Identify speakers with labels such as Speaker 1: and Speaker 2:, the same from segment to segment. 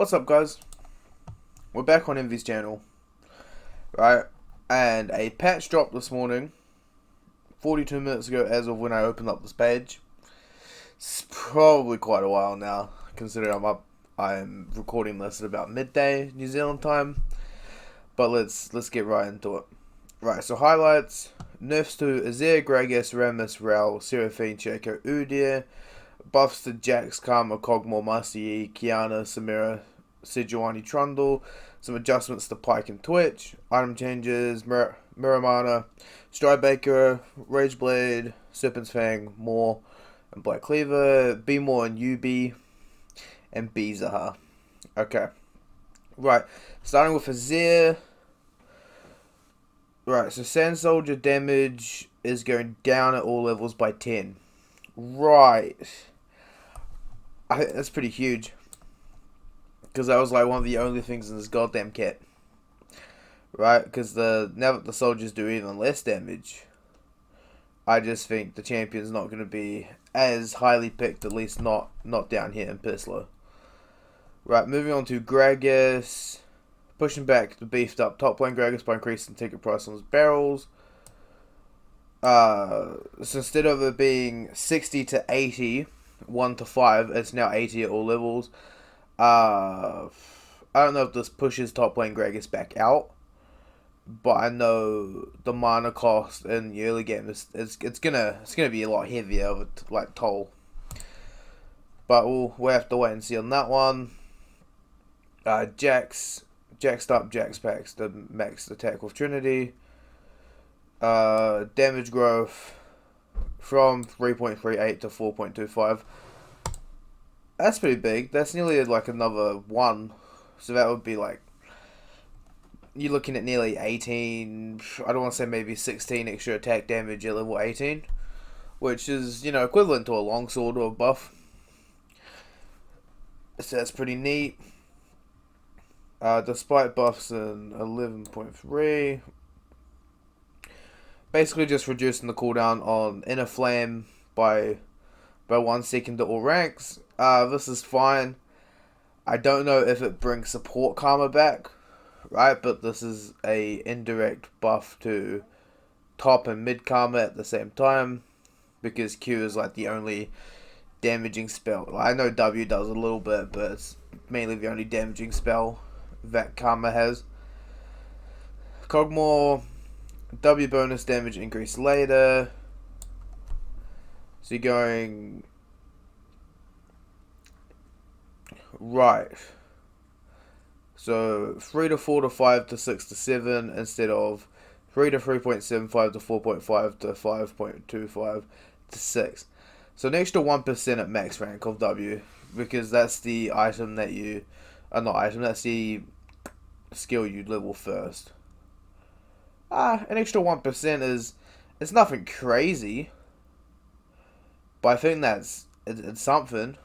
Speaker 1: What's up, guys? We're back on Envy's channel, right? And a patch dropped this morning, 42 minutes ago as of when I opened up this page. It's probably quite a while now, considering I'm recording this at about midday New Zealand time. But let's get right into it. Right, so highlights: nerfs to Azir, Gragas, Rammus, Rao, Seraphine, Shaco, Udyr. Buffs to Jax, Karma, Kog'Maw, Master Yi, Kiana, Samira, Sejuani, Trundle. Some adjustments to Pike and Twitch. Item changes: Miramana, Stridebreaker, Rageblade, Serpentis Fang, More, and Black Cleaver. Be More and UB, and Zaha. Okay. Right. Starting with Azir. Right, so Sand Soldier damage is going down at all levels by 10. Right. I think that's pretty huge. Because that was like one of the only things in this goddamn kit. Right? Because now that the soldiers do even less damage, I just think the champion's not going to be as highly picked, at least not down here in Pislo. Right, moving on to Gragas. Pushing back the beefed up top lane Gragas by increasing ticket price on his barrels. So instead of it being 60 to 80, 1 to 5, it's now 80 at all levels. I don't know if this pushes top lane Gragas back out, but I know the mana cost in the early game it's gonna be a lot heavier of a like toll. But we'll have to wait and see on that one. Jaxed up Jax packs the max attack with Trinity. Damage growth from 3.38 to 4.25. That's pretty big. That's nearly like another 1. So that would be like, you're looking at nearly 18, I don't want to say maybe 16 extra attack damage at level 18. Which is, equivalent to a longsword or a buff. So that's pretty neat. Despite buffs in 11.3. Basically just reducing the cooldown on Inner Flame by 1 second to all ranks. This is fine. I don't know if it brings support karma back, right? But this is a indirect buff to top and mid karma at the same time, because Q is like the only damaging spell. I know W does a little bit, but it's mainly the only damaging spell that karma has. Kog'Maw, W bonus damage increase later. So you're going right. So 3 to 4 to 5 to 6 to 7 instead of 3 to 3.75 to 4.5 to 5.25 to 6. So an extra 1% at max rank of W, because that's the item that you, not item, that's the skill you level first. An extra 1% it's nothing crazy, but I think it's something,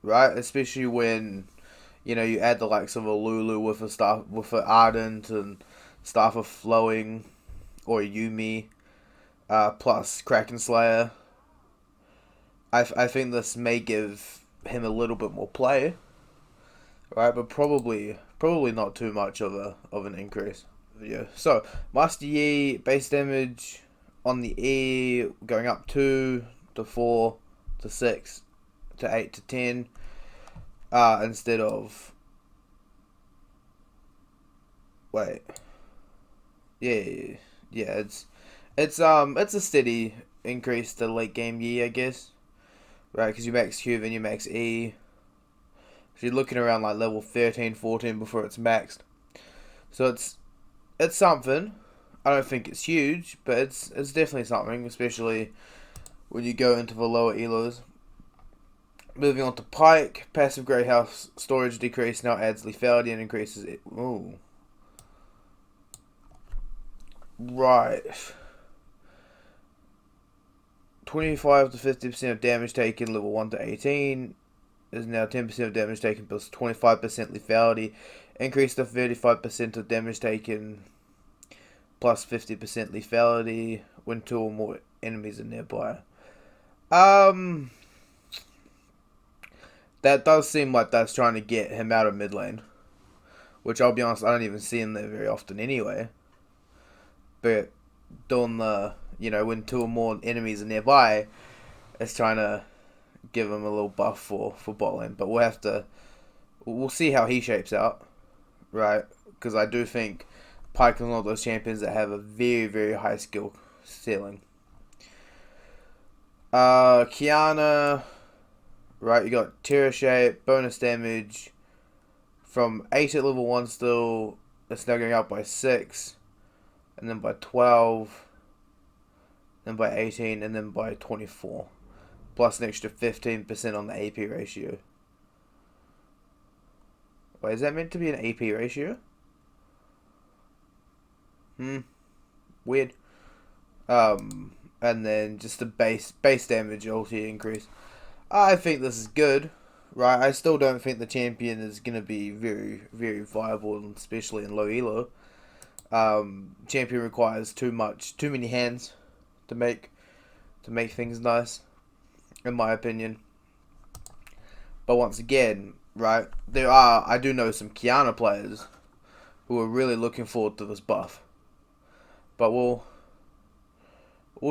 Speaker 1: right? Especially when you add the likes of a Lulu with a Ardent and Staff of Flowing, or Yumi, plus Kraken Slayer. I think this may give him a little bit more play, right? But probably not too much of an increase. Yeah. So Master Yi base damage on the E going up 2 to 4 to 6 to 8 to 10. Instead of, wait, yeah, it's a steady increase to late game Yi, I guess, right? Because you max Q then you max E, so you're looking around like level 13, 14 before it's maxed. So it's something. I don't think it's huge, but it's definitely something, especially when you go into the lower elos. Moving on to Pike, passive Grey House storage decrease now adds lethality and increases it. Ooh. Right. 25 to 50% of damage taken, level 1 to 18. Is now 10% of damage taken plus 25% lethality. Increase to 35% of damage taken plus 50% lethality when 2 or more enemies are nearby. that does seem like that's trying to get him out of mid lane. Which, I'll be honest, I don't even see him there very often anyway. But doing the, when 2 or more enemies are nearby, it's trying to give him a little buff for bot lane. But we'll see how he shapes out, right? Because I do think Pyke is one of those champions that have a very, very high skill ceiling. Kiana, right, you got Terra Shape, bonus damage from 8 at level 1 still. It's now going up by 6, and then by 12, then by 18, and then by 24. Plus an extra 15% on the AP ratio. Wait, is that meant to be an AP ratio? Weird. And then just the base damage ulti increase. I think this is good, right? I still don't think the champion is going to be very, very viable, especially in low elo. Champion requires too many hands to make things nice, in my opinion. But once again, right, I do know some Kiana players who are really looking forward to this buff. But we'll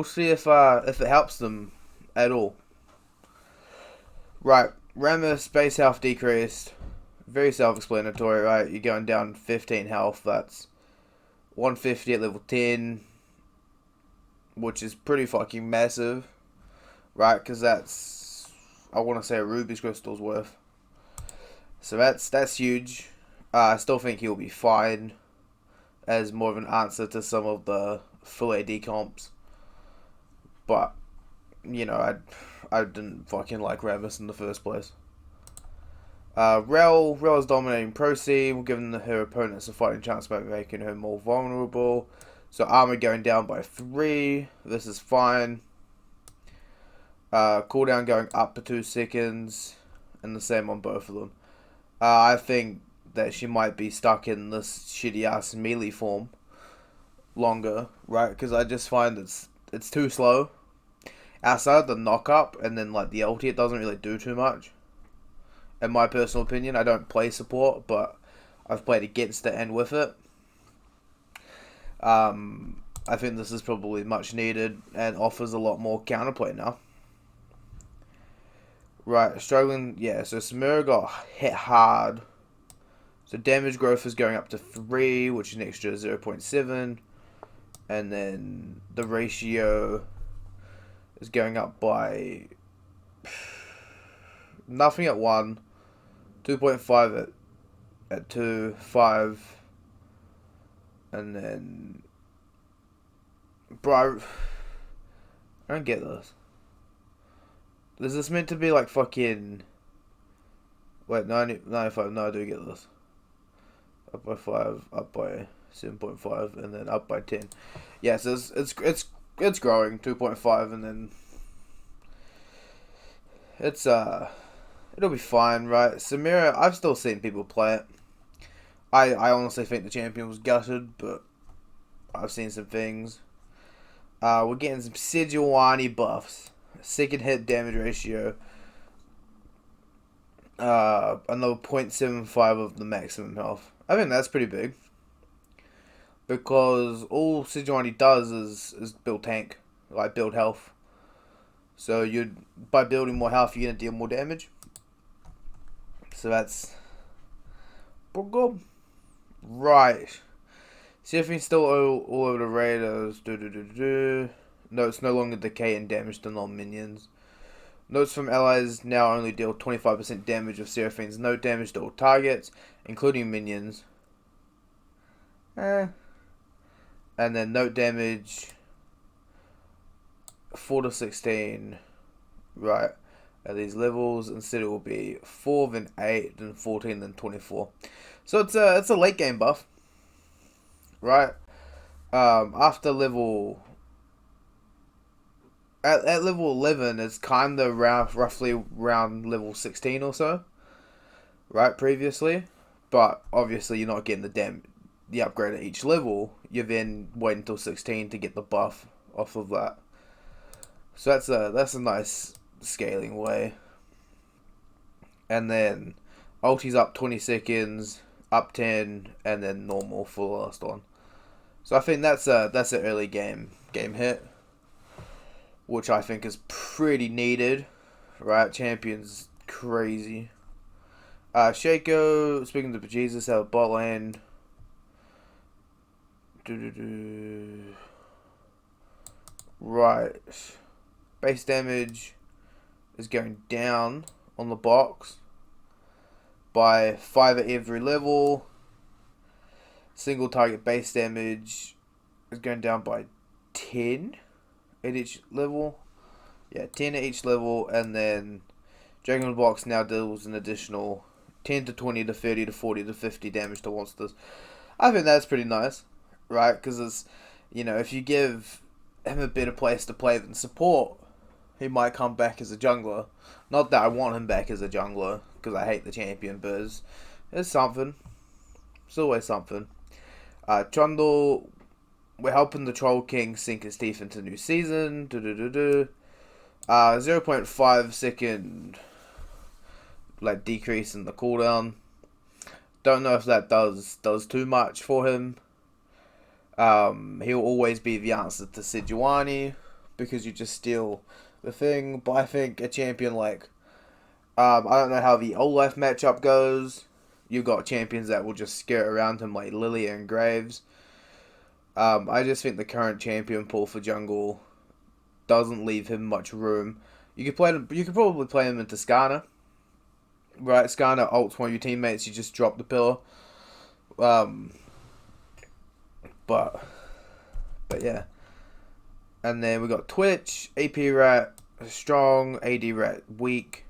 Speaker 1: see if it helps them at all. Right, Rammus base health decreased. Very self-explanatory, right? You're going down 15 health. That's 150 at level 10, which is pretty fucking massive, right? Because that's, I want to say, a Ruby's crystal's worth. So that's huge. I still think he'll be fine as more of an answer to some of the full AD comps. But, I didn't fucking like Rammus in the first place. Rel is dominating Pro Scene, giving her opponents a fighting chance by making her more vulnerable. So armor going down by 3. This is fine. Cooldown going up to 2 seconds, and the same on both of them. I think that she might be stuck in this shitty ass melee form longer, right? Because I just find it's too slow. Outside of the knock up and then like the ulti, it doesn't really do too much. In my personal opinion, I don't play support, but I've played against it and with it. I think this is probably much needed and offers a lot more counterplay now. Right, struggling, yeah, so Samira got hit hard. So damage growth is going up to 3, which is an extra 0.7. And then the ratio is going up by nothing at 1, 2.5 at 2, 5, and then, bro, I don't get this. Is this meant to be like fucking, wait, 95, no, I do get this. Up by 5, up by 7.5, and then up by 10. Yeah, so it's growing, 2.5, and then it'll be fine, right? Samira, I've still seen people play it. I honestly think the champion was gutted, but I've seen some things. We're getting some Sejuani buffs. Second hit damage ratio. Another 0.75 of the maximum health. I think that's pretty big. Because all Sejuani does is build tank. Like build health. So by building more health, you're going to deal more damage. So that's pretty good. Right. Serpentis still all over the raiders. Notes no longer decay and damage to non-minions. Notes from allies now only deal 25% damage of Seraphine's note damage to all targets, including minions. And then note damage 4 to 16. Right. At these levels. Instead it will be 4, then 8, then 14, then 24. So it's a late game buff. Right. After level... At level 11, it's kind of roughly around level 16 or so, right, previously. But obviously you're not getting the upgrade at each level. You then wait until 16 to get the buff off of that. So that's a nice scaling way. and then ulti's up 20 seconds, up 10, and then normal for the last one. So I think that's an early game hit, which I think is pretty needed, right? Champion's crazy. Shaco, speaking to Jesus out of bot lane. Right. Base damage is going down on the box by 5 at every level. Single target base damage is going down by 10 at each level. Yeah, 10 at each level, and then Dragon Box now deals an additional 10 to 20 to 30 to 40 to 50 damage to monsters. I think that's pretty nice, right? Because it's, if you give him a better place to play than support, he might come back as a jungler. Not that I want him back as a jungler, because I hate the champion, but it's something. It's always something. Trundle, we're helping the Troll King sink his teeth into new season. 0.5 second decrease in the cooldown. Don't know if that does too much for him. He'll always be the answer to Sejuani because you just steal the thing. But I think a champion like I don't know how the Olaf matchup goes. You've got champions that will just skirt around him like Lily and Graves. I just think the current champion pool for jungle doesn't leave him much room. You could probably play him into Skarner. Right, Skarner ults one of your teammates, you just drop the pillar. But yeah. And then we got Twitch, AP Rat strong, AD Rat weak.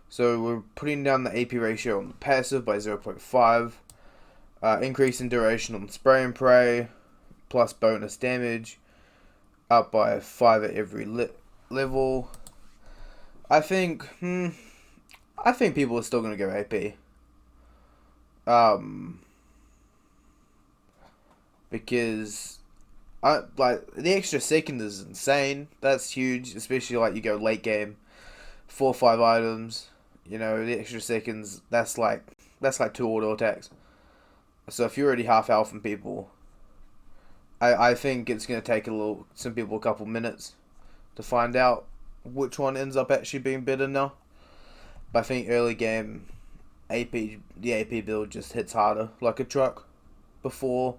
Speaker 1: So we're putting down the AP ratio on the passive by 0.5. Increase in duration on Spray and Pray, plus bonus damage, up by 5 at every level. I think people are still going to go AP. Because the extra second is insane. That's huge, especially you go late game, 4 or 5 items. The extra seconds, that's like 2 auto attacks. So if you're already half health from people, I think it's going to take some people a couple minutes to find out which one ends up actually being better now. But I think early game, the AP build just hits harder like a truck before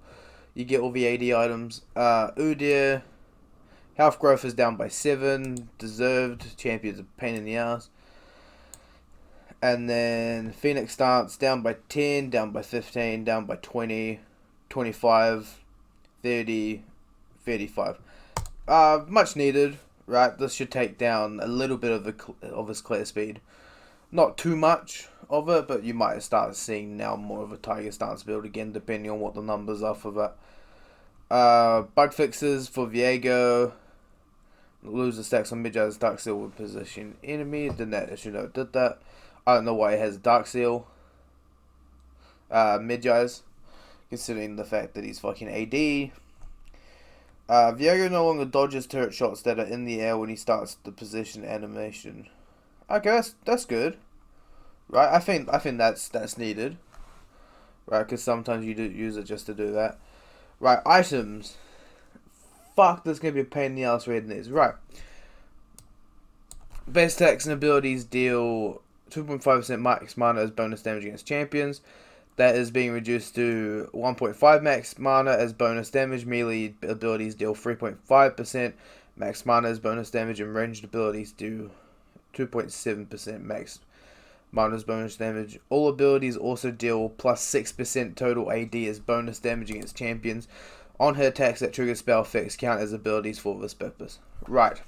Speaker 1: you get all the AD items. Udyr, health growth is down by 7, deserved. Champion's a pain in the ass. And then Phoenix Stance down by 10, down by 15, down by 20, 25, 30, 35. Much needed, right? This should take down a little bit of his clear speed. Not too much of it, but you might start seeing now more of a Tiger Stance build again, depending on what the numbers are for that. Bug fixes for Viego. Lose the stacks on mid-jazz Dark Seal with position enemy. The net issue did that. I don't know why it has Dark Seal. Mid-jazz, considering the fact that he's fucking AD. Viego no longer dodges turret shots that are in the air when he starts the position animation. Okay, that's good, right? I think that's needed, right? Because sometimes you do use it just to do that, right? Items, fuck, there's gonna be a pain in the ass reading these, right? Best attacks and abilities deal 2.5% max mana as bonus damage against champions. That is being reduced to 1.5 max mana as bonus damage. Melee abilities deal 3.5% max mana as bonus damage, and ranged abilities do 2.7% max mana as bonus damage. All abilities also deal plus 6% total AD as bonus damage against champions. On her attacks that trigger spell effects count as abilities for this purpose. Right.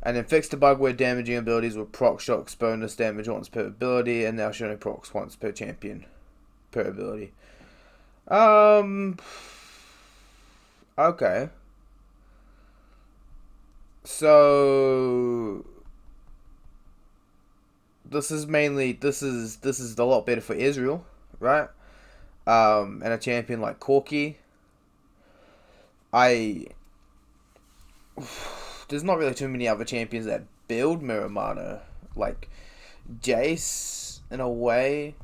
Speaker 1: And then fixed a bug where damaging abilities will proc shocks bonus damage once per ability, and now showing procs once per champion per ability. Okay. So this is a lot better for Israel, right? And a champion like Corki. There's not really too many other champions that build mirror mana. Jace in a way,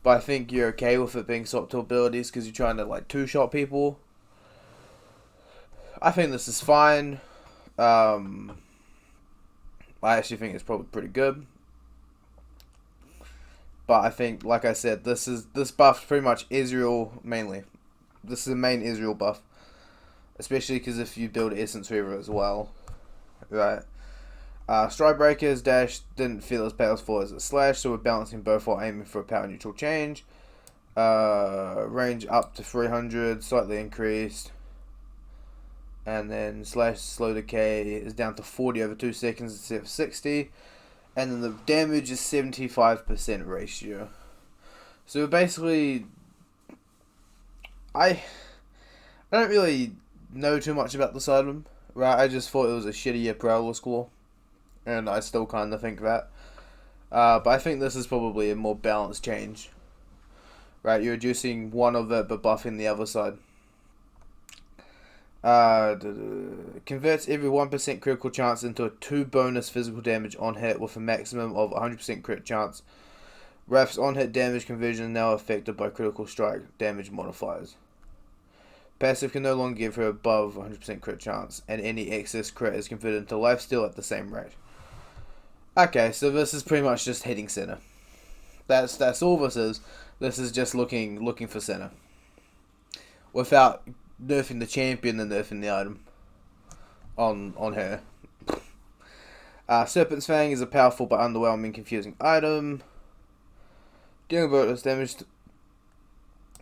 Speaker 1: but I think you're okay with it being swapped to abilities because you're trying to like two-shot people. I think this is fine. I actually think it's probably pretty good. But I think, like I said, this buff's pretty much Israel mainly. This is the main Israel buff, especially because if you build Essence Reaver as well, right? Stridebreaker's dash didn't feel as powerful as its slash, so we're balancing both while aiming for a power neutral change. Range up to 300, slightly increased. And then slash slow decay is down to 40 over 2 seconds instead of 60. And then the damage is 75% ratio. So basically, I don't really know too much about this item, right? I just thought it was a shittier Prowler score, and I still kind of think that. But I think this is probably a more balanced change, right? You're reducing one of it but buffing the other side. Converts every 1% critical chance into a 2 bonus physical damage on hit with a maximum of 100% crit chance. Ref's on hit damage conversion is now affected by critical strike damage modifiers. Passive can no longer give her above 100% crit chance, and any excess crit is converted into lifesteal at the same rate. Okay, so this is pretty much just hitting center. That's all this is. This is just looking for center. Without nerfing the champion and nerfing the item on her. Serpentis Fang is a powerful but underwhelming confusing item. Dealing bonus damage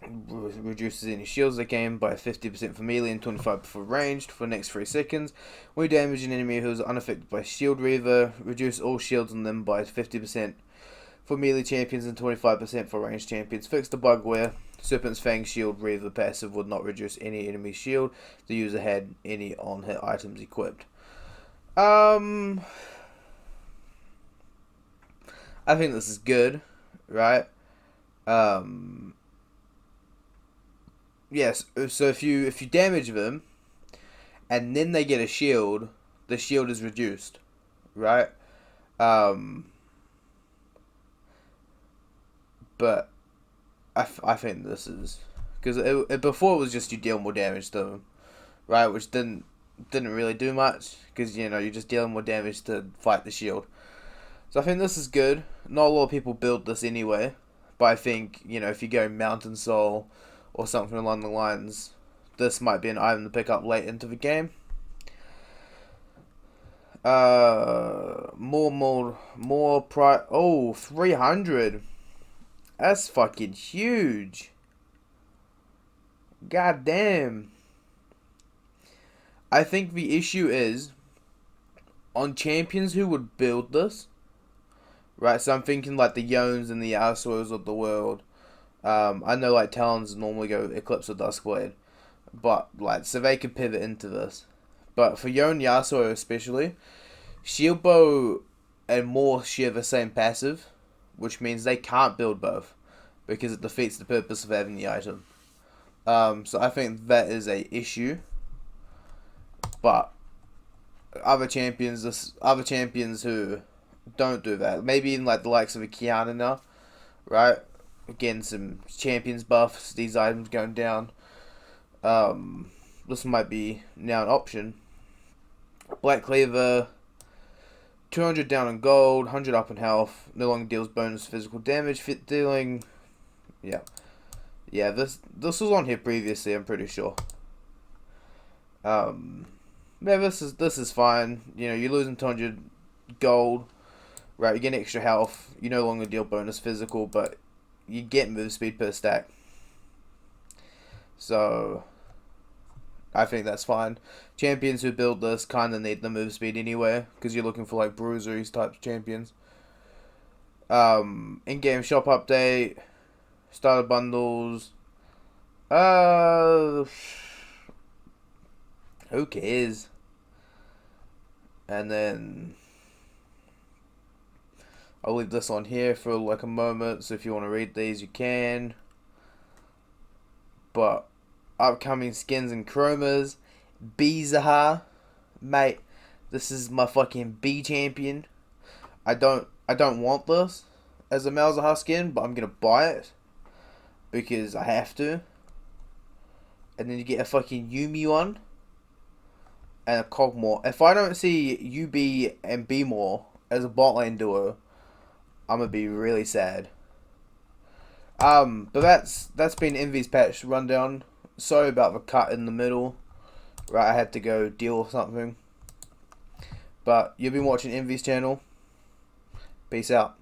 Speaker 1: reduces any shields they gain by 50% for melee and 25% for ranged for the next 3 seconds. When you damage an enemy who is unaffected by Shield Reaver, reduce all shields on them by 50% for melee champions and 25% for ranged champions. Fix the bug where Serpentis Fang Shield Reaver passive would not reduce any enemy shield the user had any on-hit items equipped. I think this is good, right? Yes, so if you damage them and then they get a shield, the shield is reduced, right? But I think this is because before it was just you deal more damage to them, right? Which didn't really do much because you're just dealing more damage to fight the shield. So I think this is good. Not a lot of people build this anyway, but I think if you go Mountain Soul or something along the lines, this might be an item to pick up late into the game. More price. Oh, 300. That's fucking huge. God damn. I think the issue is on champions who would build this, right? So I'm thinking like the Yones and the Yasuos of the world. I know like Talons normally go Eclipse or Duskblade, but so they could pivot into this. But for Yone Yasuo especially, Shield Bow and More share the same passive, which means they can't build both because it defeats the purpose of having the item. So I think that is a issue. But other champions who don't do that, maybe in like the likes of a Kiana now, right? Again, some champions buffs, these items going down. This might be now an option. Black Cleaver, 200 down in gold, 100 up in health, no longer deals bonus physical damage, fit dealing. Yeah, this was on here previously, I'm pretty sure. Yeah, this is fine. You're losing 200 gold, right? You get extra health. You no longer deal bonus physical, but you get move speed per stack. So I think that's fine. Champions who build this kind of need the move speed anyway, because you're looking for like bruisers type of champions. In-game shop update, starter bundles. Who cares? And then I'll leave this on here for like a moment, so if you want to read these, you can. But upcoming skins and chromas. Bizarre, mate. This is my fucking B champion. I don't I don't want this as a Malzahar skin, but I'm going to buy it because I have to. And then you get a fucking Yumi one and a Kog'Maw. If I don't see UB and B-More as a bot lane duo, I'm going to be really sad. But that's been Envy's patch rundown. Sorry about the cut in the middle. Right, I had to go deal with something. But you've been watching Envy's channel. Peace out.